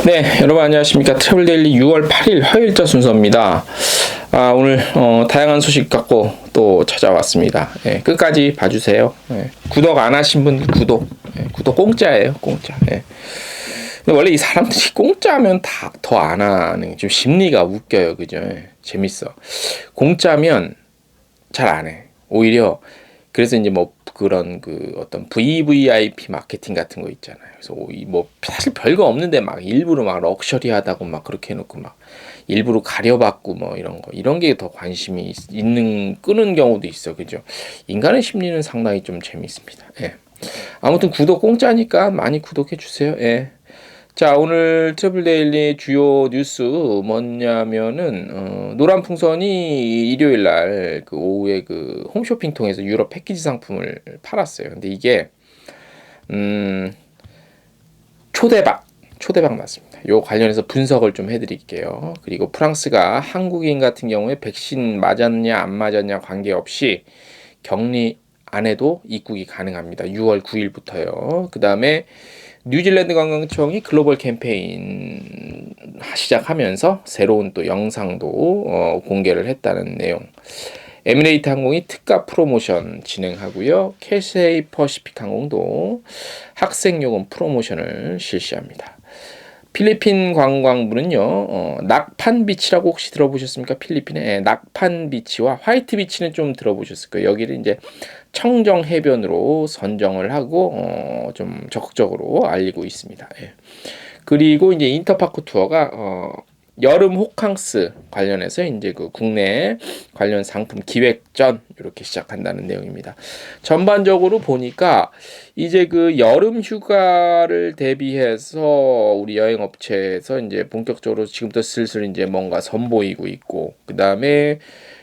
네, 여러분 안녕하십니까. 트래블데일리 6월 8일 화요일자 순서입니다. 오늘 다양한 소식 갖고 또 찾아왔습니다. 끝까지 봐주세요. 구독 안 하신 분들 구독 공짜예요, 공짜. 근데 원래 이 사람들이 공짜면 다 더 안 하는 좀 심리가 웃겨요, 그죠? 재밌어. 공짜면 잘 안 해. 오히려 그래서 이제 뭐 그런 그 어떤 VVIP 마케팅 같은 거 있잖아요. 그래서 뭐 사실 별거 없는데 막 일부러 막 럭셔리하다고 막 그렇게 해놓고 막 일부러 가려받고 뭐 이런 게 더 관심이 있는 끄는 경우도 있어, 그죠? 인간의 심리는 상당히 좀 재밌습니다. 아무튼 구독 공짜니까 많이 구독해 주세요. 자, 오늘 트래블데일리 주요 뉴스 뭐냐면은 노란풍선이 일요일 날 그 오후에 그 홈쇼핑 통해서 유럽 패키지 상품을 팔았어요. 근데 이게 초대박 맞습니다. 요 관련해서 분석을 좀 해드릴게요. 그리고 프랑스가 한국인 같은 경우에 백신 맞았냐 안 맞았냐 관계없이 격리 안 해도 입국이 가능합니다. 6월 9일부터요. 그 다음에 뉴질랜드 관광청이 글로벌 캠페인 시작하면서 새로운 또 영상도 공개를 했다는 내용. 에미레이트 항공이 특가 프로모션 진행하고요. 캐세이 퍼시픽 항공도 학생요금 프로모션을 실시합니다. 필리핀 관광부는요, 낙판 비치라고 혹시 들어보셨습니까? 필리핀에 낙판 비치와 화이트 비치는 좀 들어보셨을 거예요. 여기를 이제 청정 해변으로 선정을 하고 좀 적극적으로 알리고 있습니다. 그리고 이제 인터파크 투어가 여름 호캉스 관련해서 이제 그 국내 관련 상품 기획전 이렇게 시작한다는 내용입니다. 전반적으로 보니까 이제 그 여름 휴가를 대비해서 우리 여행 업체에서 이제 본격적으로 지금부터 슬슬 이제 뭔가 선보이고 있고, 그 다음에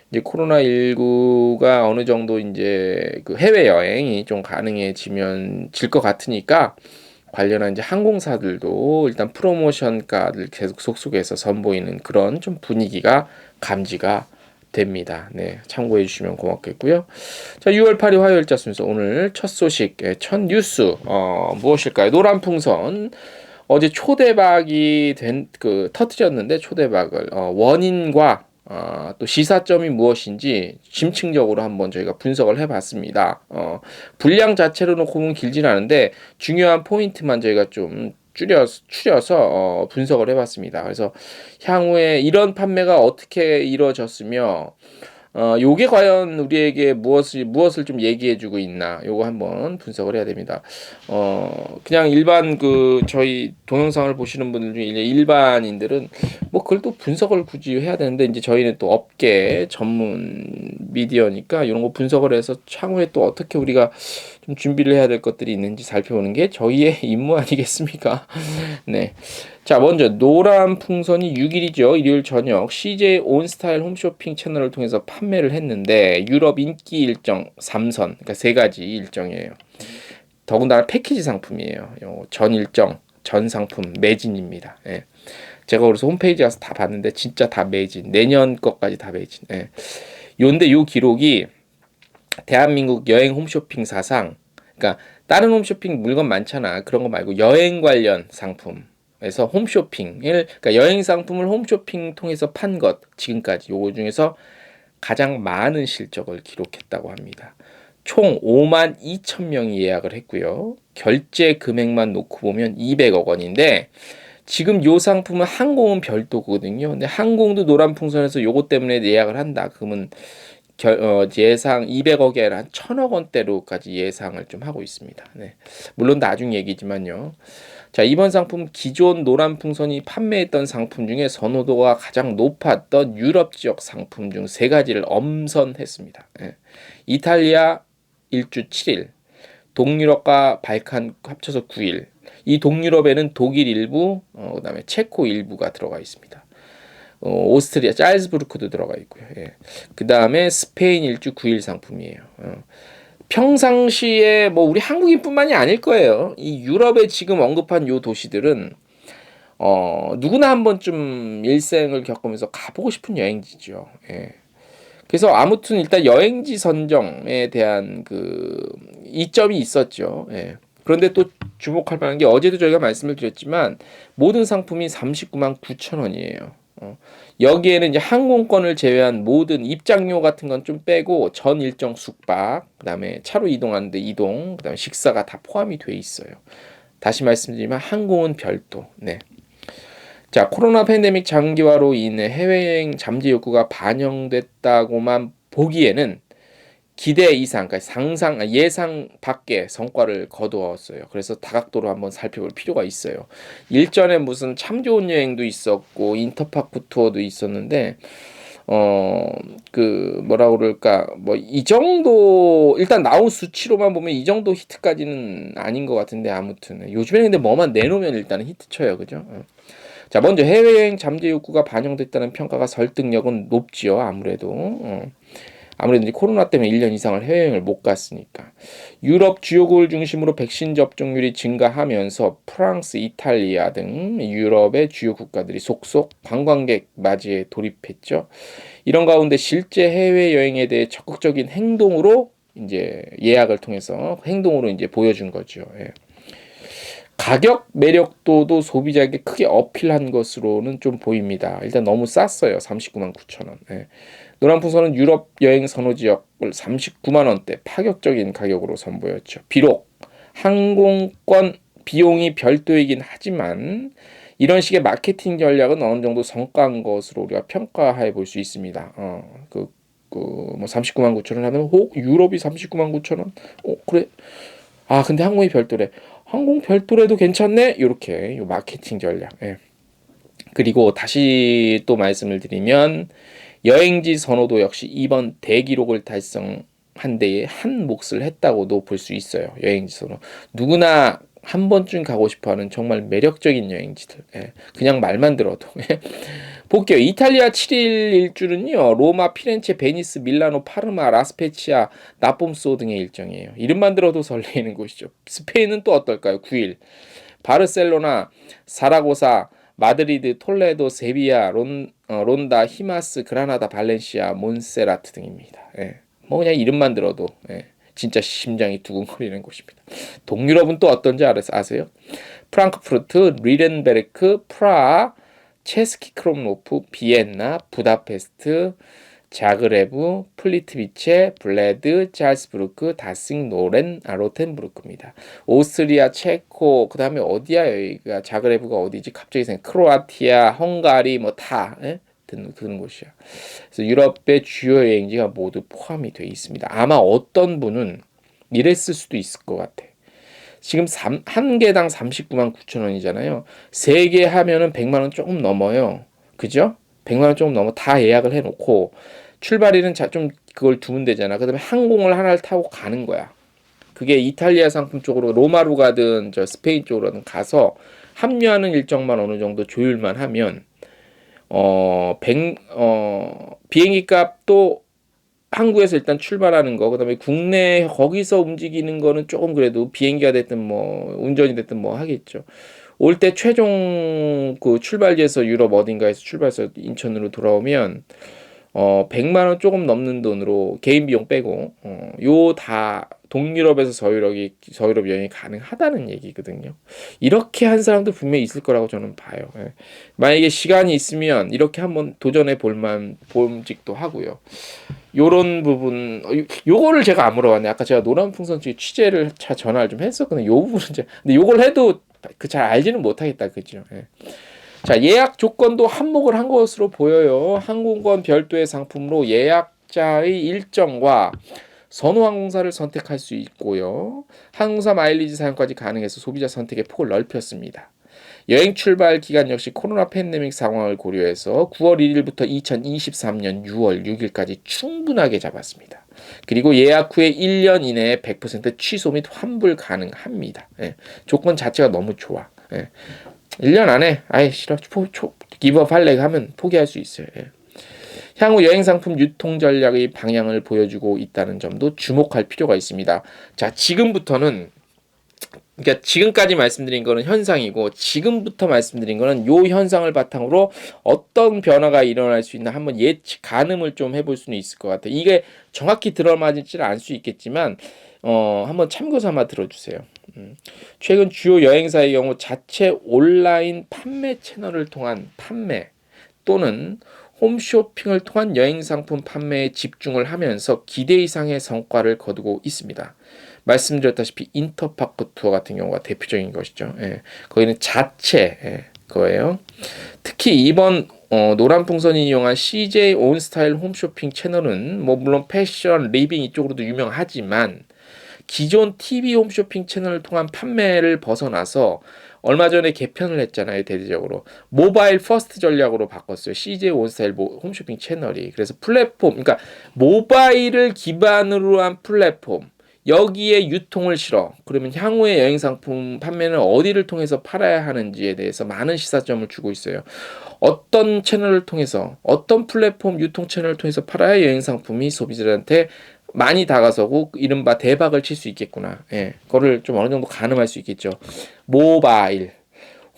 이제 코로나19가 어느 정도 이제 그 해외 여행이 좀 가능해지면 질 것 같으니까 관련한 이제 항공사들도 일단 프로모션가를 계속 속속해서 선보이는 그런 좀 분위기가 감지가 됩니다. 참고해 주시면 고맙겠고요. 자, 6월 8일 화요일자 순서 오늘 첫 소식, 첫 뉴스 무엇일까요? 노란풍선 어제 초대박이 터뜨렸는데 초대박을 원인과 또 시사점이 무엇인지 심층적으로 한번 저희가 분석을 해봤습니다. 분량 자체로 놓고 보면 길진 않은데 중요한 포인트만 저희가 좀 추려서 분석을 해봤습니다. 그래서 향후에 이런 판매가 어떻게 이루어졌으며 요게 과연 우리에게 무엇을 좀 얘기해주고 있나, 요거 한번 분석을 해야 됩니다. 그냥 일반 저희 동영상을 보시는 분들 중에 일반인들은 뭐 그걸 또 분석을 굳이 해야 되는데, 이제 저희는 또 업계 전문 미디어니까 이런 거 분석을 해서 향후에 또 어떻게 우리가 좀 준비를 해야 될 것들이 있는지 살펴보는 게 저희의 임무 아니겠습니까? 네. 자, 먼저 노란 풍선이 6일이죠. 일요일 저녁 CJ 온스타일 홈쇼핑 채널을 통해서 판매를 했는데 유럽 인기 일정 3선, 그러니까 3가지 일정이에요. 더군다나 패키지 상품이에요. 전 일정, 전 상품 매진입니다. 제가 그래서 홈페이지 가서 다 봤는데 진짜 다 매진. 내년 것까지 다 매진. 요런데 요 기록이 대한민국 여행 홈쇼핑 사상, 그러니까 다른 홈쇼핑 물건 많잖아. 그런 거 말고 여행 관련 상품에서 홈쇼핑을, 그러니까 여행 상품을 홈쇼핑 통해서 판 것 지금까지 요거 중에서 가장 많은 실적을 기록했다고 합니다. 총 5만 2천 명이 예약을 했고요. 결제 금액만 놓고 보면 200억 원인데 지금 요 상품은 항공은 별도거든요. 근데 항공도 노란풍선에서 요거 때문에 예약을 한다. 그러면 예상 200억에 한 1000억 원대로까지 예상을 좀 하고 있습니다. 물론 나중 얘기지만요. 자, 이번 상품 기존 노란풍선이 판매했던 상품 중에 선호도가 가장 높았던 유럽 지역 상품 중 3가지를 엄선했습니다. 이탈리아 일주 7일, 동유럽과 발칸 합쳐서 9일. 이 동유럽에는 독일 일부, 그다음에 체코 일부가 들어가 있습니다. 오스트리아 짤즈부르크도 들어가 있고요. 그 다음에 스페인 일주 9일 상품이에요. 평상시에 뭐 우리 한국인뿐만이 아닐 거예요. 이 유럽에 지금 언급한 요 도시들은 누구나 한 번쯤 일생을 겪으면서 가보고 싶은 여행지죠. 그래서 아무튼 일단 여행지 선정에 대한 그 이점이 있었죠. 그런데 또 주목할 만한 게 어제도 저희가 말씀을 드렸지만 모든 상품이 39만 9천 원이에요. 여기에는 이제 항공권을 제외한 모든 입장료 같은 건 좀 빼고 전 일정 숙박, 그다음에 차로 이동하는데 이동, 그다음에 식사가 다 포함이 돼 있어요. 다시 말씀드리면 항공은 별도. 네. 자, 코로나 팬데믹 장기화로 인해 해외여행 잠재 욕구가 반영됐다고만 보기에는 기대 이상, 그러니까 예상 밖의 성과를 거두었어요. 그래서 다각도로 한번 살펴볼 필요가 있어요. 일전에 무슨 참 좋은 여행도 있었고 인터파크 투어도 있었는데 뭐라 그럴까, 뭐 이 정도 일단 나온 수치로만 보면 이 정도 히트까지는 아닌 것 같은데, 아무튼 요즘에는 근데 뭐만 내놓으면 일단은 히트 쳐요, 그죠? 자, 먼저 해외여행 잠재 욕구가 반영됐다는 평가가 설득력은 높지요, 아무래도. 아무래도 이제 코로나 때문에 1년 이상을 해외여행을 못 갔으니까. 유럽 주요국을 중심으로 백신 접종률이 증가하면서 프랑스, 이탈리아 등 유럽의 주요 국가들이 속속 관광객 맞이에 돌입했죠. 이런 가운데 실제 해외여행에 대해 적극적인 행동으로 이제 예약을 통해서 행동으로 이제 보여준 거죠. 예. 가격 매력도도 소비자에게 크게 어필한 것으로는 좀 보입니다. 일단 너무 쌌어요. 39만 9천 원. 예. 노란풍선은 유럽 여행 선호 지역을 39만 원대 파격적인 가격으로 선보였죠. 비록 항공권 비용이 별도이긴 하지만 이런 식의 마케팅 전략은 어느 정도 성과한 것으로 우리가 평가해 볼 수 있습니다. 뭐 39만 9천 원 하면 유럽이 39만 9천 원? 그래. 아, 근데 항공이 별도래. 항공 별도래도 괜찮네. 이렇게 요 마케팅 전략. 예. 그리고 다시 또 말씀을 드리면 여행지 선호도 역시 이번 대기록을 달성한 데에 한 몫을 했다고도 볼 수 있어요. 여행지 선호. 누구나 한 번쯤 가고 싶어하는 정말 매력적인 여행지들. 예. 그냥 말만 들어도. 예. 볼게요. 이탈리아 7일 일주는요. 로마, 피렌체, 베니스, 밀라노, 파르마, 라스페치아, 나폼소 등의 일정이에요. 이름만 들어도 설레이는 곳이죠. 스페인은 또 어떨까요? 9일. 바르셀로나, 사라고사, 마드리드, 톨레도, 세비야, 론다, 히마스, 그라나다, 발렌시아, 몬세라트 등입니다. 예. 뭐 그냥 이름만 들어도 진짜 심장이 두근거리는 곳입니다. 동유럽은 또 어떤지 아세요? 프랑크푸르트, 리렌베르크, 프라하, 체스키 크롬노프, 비엔나, 부다페스트, 자그레브, 플리트비체, 블레드, 찰스부르크, 다싱, 로텐부르크입니다. 오스트리아, 체코, 그 다음에 어디야 여기가, 자그레브가 어디지? 갑자기 크로아티아, 헝가리 뭐 다 드는 곳이야. 그래서 유럽의 주요 여행지가 모두 포함이 되어 있습니다. 아마 어떤 분은 이랬을 수도 있을 것 같아. 지금 한 개당 39만 9천 원이잖아요. 3개 하면은 100만 원 조금 넘어요. 그죠? 100만 원 조금 넘어. 다 예약을 해놓고 출발일은 좀 그걸 두면 되잖아. 그 다음에 항공을 하나를 타고 가는 거야. 그게 이탈리아 상품 쪽으로 로마로 가든 스페인 쪽으로든 가서 합류하는 일정만 어느 정도 조율만 하면 비행기 값도 한국에서 일단 출발하는 거, 그다음에 국내 거기서 움직이는 거는 조금 그래도 비행기가 됐든 뭐 운전이 됐든 뭐 하겠죠. 올 때 최종 그 출발지에서 유럽 어딘가에서 출발해서 인천으로 돌아오면 100만 원 조금 넘는 돈으로 개인 비용 빼고 요 다 동유럽에서 서유럽 여행이 가능하다는 얘기거든요. 이렇게 한 사람도 분명히 있을 거라고 저는 봐요. 예. 만약에 시간이 있으면 이렇게 한번 도전해 볼만직도 하고요. 요런 부분, 요거를 제가 안 물어봤네. 아까 제가 노란풍선 측에 취재를 전화를 좀 했었거든요. 요 부분은 근데 요걸 해도 잘 알지는 못하겠다, 그죠? 예. 자, 예약 조건도 한몫을 한 것으로 보여요. 항공권 별도의 상품으로 예약자의 일정과 선호 항공사를 선택할 수 있고요. 항공사 마일리지 사용까지 가능해서 소비자 선택의 폭을 넓혔습니다. 여행 출발 기간 역시 코로나 팬데믹 상황을 고려해서 9월 1일부터 2023년 6월 6일까지 충분하게 잡았습니다. 그리고 예약 후에 1년 이내에 100% 취소 및 환불 가능합니다. 예. 조건 자체가 너무 좋아. 예. 1년 안에 아예 싫어 기브업 할래 하면 포기할 수 있어요. 예. 향후 여행 상품 유통 전략의 방향을 보여주고 있다는 점도 주목할 필요가 있습니다. 자, 지금부터는 그러니까 지금까지 말씀드린 거는 현상이고 지금부터 말씀드린 거는 요 현상을 바탕으로 어떤 변화가 일어날 수 있나 한번 가늠을 좀 해볼 수는 있을 것 같아요. 이게 정확히 들어맞을지는 알 수 있겠지만 한번 참고 삼아 들어주세요. 최근 주요 여행사의 경우 자체 온라인 판매 채널을 통한 판매 또는 홈쇼핑을 통한 여행 상품 판매에 집중을 하면서 기대 이상의 성과를 거두고 있습니다. 말씀드렸다시피 인터파크 투어 같은 경우가 대표적인 것이죠. 예, 거기는 자체 거예요. 특히 이번 노란풍선이 이용한 CJ 온스타일 홈쇼핑 채널은 뭐 물론 패션, 리빙 이쪽으로도 유명하지만 기존 TV 홈쇼핑 채널을 통한 판매를 벗어나서 얼마 전에 개편을 했잖아요. 대대적으로 모바일 퍼스트 전략으로 바꿨어요. CJ 온스타일 홈쇼핑 채널이. 그래서 플랫폼, 그러니까 모바일을 기반으로 한 플랫폼, 여기에 유통을 실어. 그러면 향후에 여행 상품 판매는 어디를 통해서 팔아야 하는지에 대해서 많은 시사점을 주고 있어요. 어떤 채널을 통해서, 어떤 플랫폼 유통 채널을 통해서 팔아야 여행 상품이 소비자들한테 많이 다가서고 이른바 대박을 칠 수 있겠구나. 예, 그거를 좀 어느 정도 가늠할 수 있겠죠. 모바일,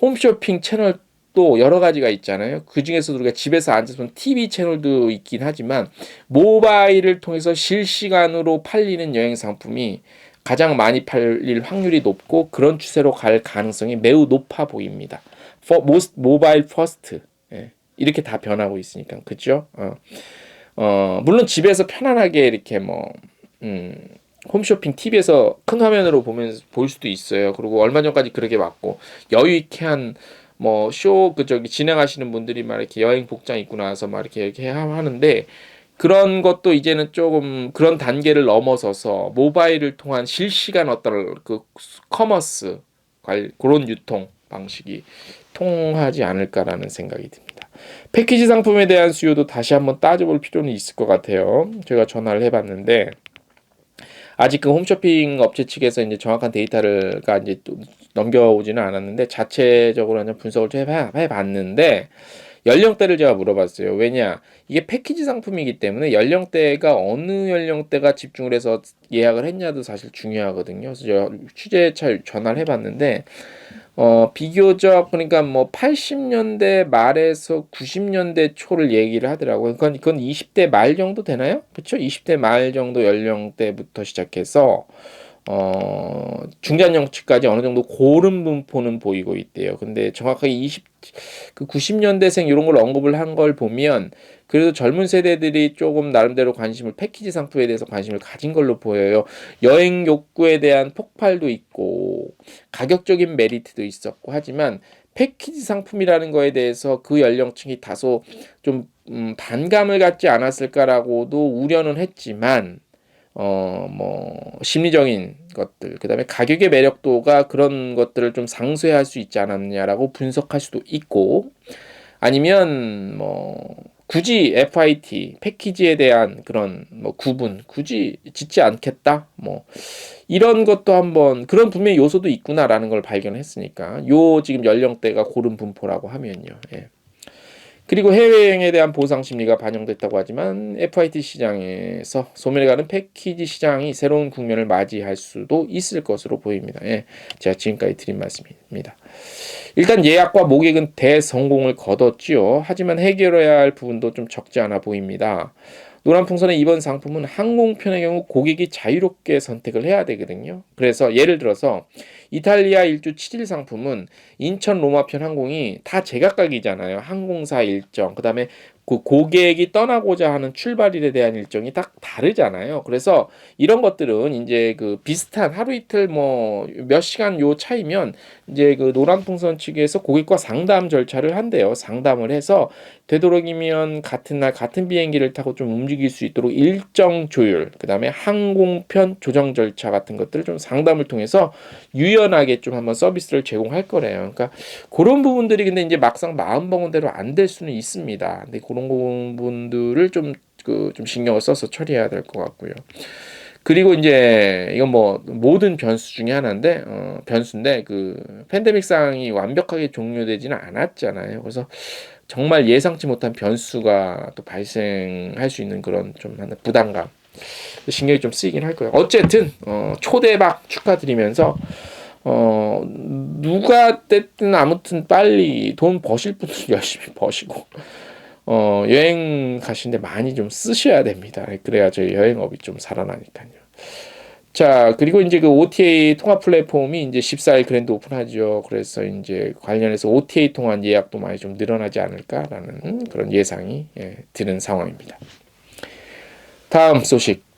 홈쇼핑 채널도 여러 가지가 있잖아요. 그 중에서도 우리가 집에서 앉아서 보는 TV 채널도 있긴 하지만 모바일을 통해서 실시간으로 팔리는 여행 상품이 가장 많이 팔릴 확률이 높고 그런 추세로 갈 가능성이 매우 높아 보입니다. 모바일 퍼스트. 예, 이렇게 다 변하고 있으니까. 그죠? 물론 집에서 편안하게 이렇게 홈쇼핑 TV에서 큰 화면으로 볼 수도 있어요. 그리고 얼마 전까지 그렇게 왔고, 여유 있게 한, 진행하시는 분들이 막 이렇게 여행 복장 입고 나와서 막 이렇게 하는데, 그런 것도 이제는 조금 그런 단계를 넘어서서 모바일을 통한 실시간 어떤 커머스, 그런 유통 방식이 통하지 않을까라는 생각이 듭니다. 패키지 상품에 대한 수요도 다시 한번 따져볼 필요는 있을 것 같아요. 제가 전화를 해봤는데 아직 그 홈쇼핑 업체 측에서 이제 정확한 데이터가 이제 또 넘겨오지는 않았는데 자체적으로 한번 분석을 좀 해봤는데 연령대를 제가 물어봤어요. 왜냐 이게 패키지 상품이기 때문에 연령대가 어느 연령대가 집중을 해서 예약을 했냐도 사실 중요하거든요. 그래서 제가 취재차 전화를 해봤는데 비교적 그러니까 뭐 80년대 말에서 90년대 초를 얘기를 하더라고요. 그건 20대 말 정도 되나요? 그렇죠? 20대 말 정도 연령대부터 시작해서 중장년층까지 어느 정도 고른 분포는 보이고 있대요. 근데 정확하게 90년대생 이런 걸 언급을 한 걸 보면 그래도 젊은 세대들이 조금 나름대로 패키지 상품에 대해서 관심을 가진 걸로 보여요. 여행 욕구에 대한 폭발도 있고 가격적인 메리트도 있었고 하지만 패키지 상품이라는 거에 대해서 그 연령층이 다소 좀 반감을 갖지 않았을까라고도 우려는 했지만 심리적인 것들, 그 다음에 가격의 매력도가 그런 것들을 좀 상쇄할 수 있지 않았냐라고 분석할 수도 있고, 아니면 굳이 FIT, 패키지에 대한 그런 구분, 굳이 짓지 않겠다, 이런 것도 한번, 그런 분명히 요소도 있구나라는 걸 발견했으니까, 지금 연령대가 고른 분포라고 하면요. 예. 그리고 해외여행에 대한 보상 심리가 반영됐다고 하지만 FIT 시장에서 소멸해 가는 패키지 시장이 새로운 국면을 맞이할 수도 있을 것으로 보입니다. 예, 제가 지금까지 드린 말씀입니다. 일단 예약과 모객은 대성공을 거뒀지요. 하지만 해결해야 할 부분도 좀 적지 않아 보입니다. 노란풍선의 이번 상품은 항공편의 경우 고객이 자유롭게 선택을 해야 되거든요. 그래서 예를 들어서 이탈리아 일주 7일 상품은 인천 로마편 항공이 다 제각각이잖아요. 항공사 일정, 그 다음에 그 고객이 떠나고자 하는 출발일에 대한 일정이 딱 다르잖아요. 그래서 이런 것들은 이제 그 비슷한 하루 이틀 몇 시간 요 차이면 이제 그 노란풍선 측에서 고객과 상담 절차를 한대요. 상담을 해서 되도록이면 같은 날 같은 비행기를 타고 좀 움직일 수 있도록 일정 조율, 그 다음에 항공편 조정 절차 같은 것들을 좀 상담을 통해서 유연하게 좀 한번 서비스를 제공할 거래요. 그러니까 그런 부분들이 근데 이제 막상 마음먹은 대로 안 될 수는 있습니다. 근데 그런 부분들을 좀 신경을 써서 처리해야 될 것 같고요. 그리고 이제 이건 모든 변수 중에 하나인데 변수인데 그 팬데믹 상황이 완벽하게 종료되지는 않았잖아요. 그래서 정말 예상치 못한 변수가 또 발생할 수 있는 그런 좀 부담감, 신경이 좀 쓰이긴 할 거예요. 어쨌든 초대박 축하드리면서 누가 됐든 아무튼 빨리 돈 버실 분들 열심히 버시고 여행 가시는데 많이 좀 쓰셔야 됩니다. 그래야 저희 여행업이 좀 살아나니까요. 자, 그리고 이제 그 OTA 통합 플랫폼이 이제 14일 그랜드 오픈하죠. 그래서 이제 관련해서 OTA 통한 예약도 많이 좀 늘어나지 않을까라는 그런 예상이 드는 상황입니다. 다음 소식.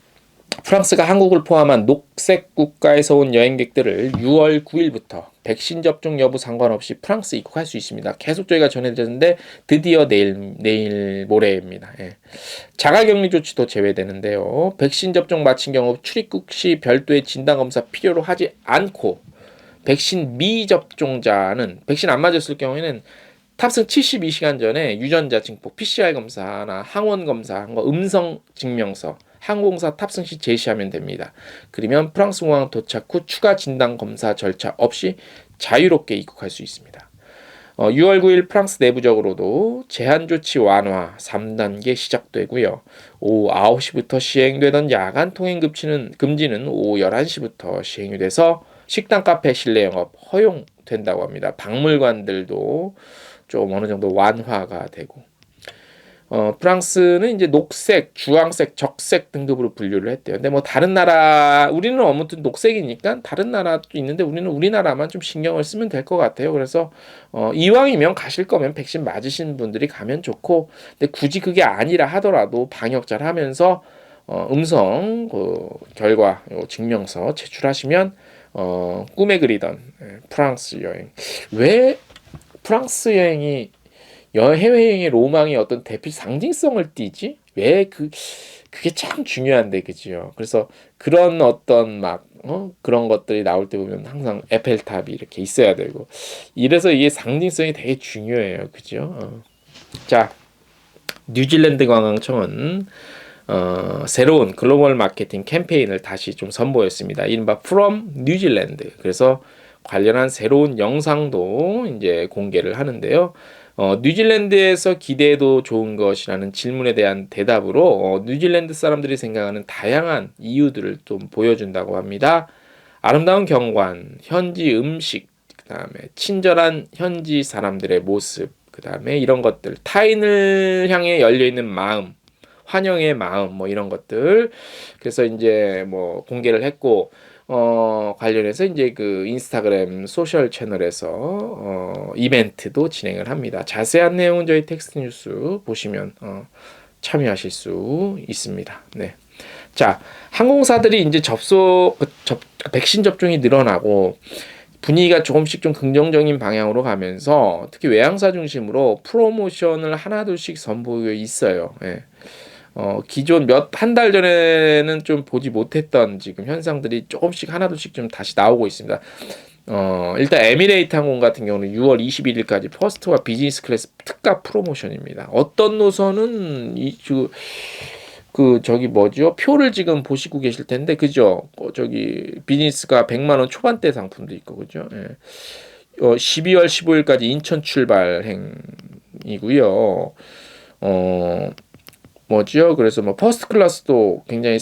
프랑스가 한국을 포함한 녹색 국가에서 온 여행객들을 6월 9일부터 백신 접종 여부 상관없이 프랑스 입국할 수 있습니다. 계속 저희가 전해드렸는데 드디어 내일 모레입니다. 자가격리 조치도 제외되는데요. 백신 접종 마친 경우 출입국 시 별도의 진단검사 필요로 하지 않고 백신 미접종자는 백신 안 맞았을 경우에는 탑승 72시간 전에 유전자 증폭, PCR 검사나 항원 검사, 음성 증명서, 항공사 탑승 시 제시하면 됩니다. 그러면 프랑스 공항 도착 후 추가 진단 검사 절차 없이 자유롭게 입국할 수 있습니다. 6월 9일 프랑스 내부적으로도 제한 조치 완화 3단계 시작되고요. 오후 9시부터 시행되던 야간 통행 금지는 오후 11시부터 시행이 돼서 식당, 카페, 실내 영업 허용된다고 합니다. 박물관들도 좀 어느 정도 완화가 되고 프랑스는 이제 녹색, 주황색, 적색 등급으로 분류를 했대요. 근데 뭐 다른 나라 우리는 아무튼 녹색이니까 다른 나라도 있는데 우리는 우리나라만 좀 신경을 쓰면 될 것 같아요. 그래서 이왕이면 가실 거면 백신 맞으신 분들이 가면 좋고, 근데 굳이 그게 아니라 하더라도 방역 잘 하면서 음성 결과 증명서 제출하시면 꿈에 그리던 프랑스 여행. 왜 프랑스 여행이 해외여행의 로망이 어떤 대표 상징성을 띠지? 그게 참 중요한데, 그지요? 그래서 그런 어떤 그런 것들이 나올 때 보면 항상 에펠탑이 이렇게 있어야 되고, 이래서 이게 상징성이 되게 중요해요. 그죠? 자, 뉴질랜드 관광청은 새로운 글로벌 마케팅 캠페인을 다시 좀 선보였습니다. 이른바 From 뉴질랜드. 그래서 관련한 새로운 영상도 이제 공개를 하는데요. 뉴질랜드에서 기대해도 좋은 것이라는 질문에 대한 대답으로 뉴질랜드 사람들이 생각하는 다양한 이유들을 좀 보여준다고 합니다. 아름다운 경관, 현지 음식, 그다음에 친절한 현지 사람들의 모습, 그다음에 이런 것들, 타인을 향해 열려 있는 마음, 환영의 마음, 뭐 이런 것들. 그래서 이제 뭐 공개를 했고, 관련해서 이제 그 인스타그램 소셜 채널에서 이벤트도 진행을 합니다. 자세한 내용은 저희 텍스트 뉴스 보시면 참여하실 수 있습니다. 네. 자, 항공사들이 이제 백신 접종이 늘어나고 분위기가 조금씩 좀 긍정적인 방향으로 가면서 특히 외항사 중심으로 프로모션을 하나둘씩 선보이고 있어요. 예. 기존 한 달 전에는 좀 보지 못했던 지금 현상들이 조금씩 하나둘씩 좀 다시 나오고 있습니다. 일단 에미레이트 항공 같은 경우는 6월 21일까지 퍼스트와 비즈니스 클래스 특가 프로모션입니다. 어떤 노선은 저기 뭐죠? 표를 지금 보시고 계실 텐데, 그죠? 저기 비즈니스가 100만 원 초반대 상품도 있고, 그죠? 예. 12월 15일까지 인천 출발행이고요. 뭐죠? 그래서 뭐 퍼스트 클래스도 굉장히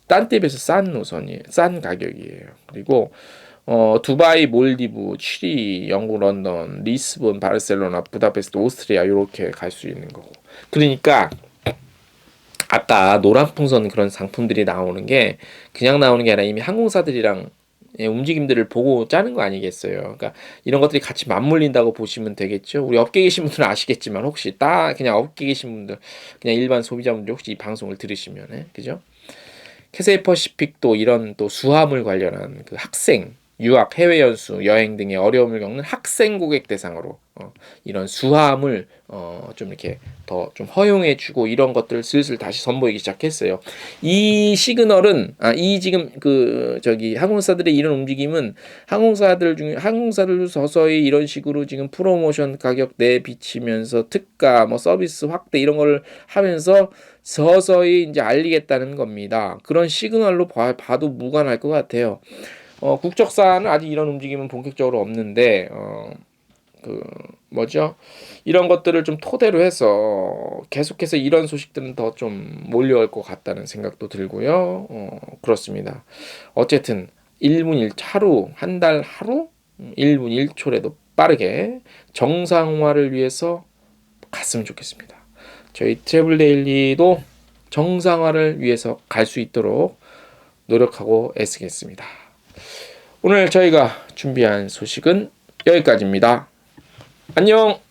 딴 때 비해서 싼 가격이에요. 그리고 두바이, 몰디브, 취리, 영국, 런던, 리스본, 바르셀로나, 부다페스트, 오스트리아 이렇게 갈 수 있는 거고. 그러니까 아까 노란풍선 그런 상품들이 나오는 게 그냥 나오는 게 아니라 이미 항공사들이랑 움직임들을 보고 짜는 거 아니겠어요. 그러니까 이런 것들이 같이 맞물린다고 보시면 되겠죠. 우리 업계 계신 분들은 아시겠지만 혹시 그냥 업계 계신 분들, 그냥 일반 소비자분들 혹시 이 방송을 들으시면, 그죠? 캐세이 퍼시픽도 이런 또 수화물 관련한 그 학생, 유학, 해외 연수, 여행 등의 어려움을 겪는 학생 고객 대상으로 이런 수화물 좀 이렇게 더 좀 허용해주고 이런 것들을 슬슬 다시 선보이기 시작했어요. 이 시그널은 이 지금 저기 항공사들의 이런 움직임은 항공사들도 서서히 이런 식으로 지금 프로모션 가격 내비치면서 특가, 뭐 서비스 확대 이런 걸 하면서 서서히 이제 알리겠다는 겁니다. 그런 시그널로 봐도 무관할 것 같아요. 국적사는 아직 이런 움직임은 본격적으로 없는데, 뭐죠? 이런 것들을 좀 토대로 해서 계속해서 이런 소식들은 더 좀 몰려올 것 같다는 생각도 들고요. 그렇습니다. 어쨌든 1분 1하루, 한 달 하루, 1분 1초라도 빠르게 정상화를 위해서 갔으면 좋겠습니다. 저희 트래블 데일리도 정상화를 위해서 갈 수 있도록 노력하고 애쓰겠습니다. 오늘 저희가 준비한 소식은 여기까지입니다. 안녕!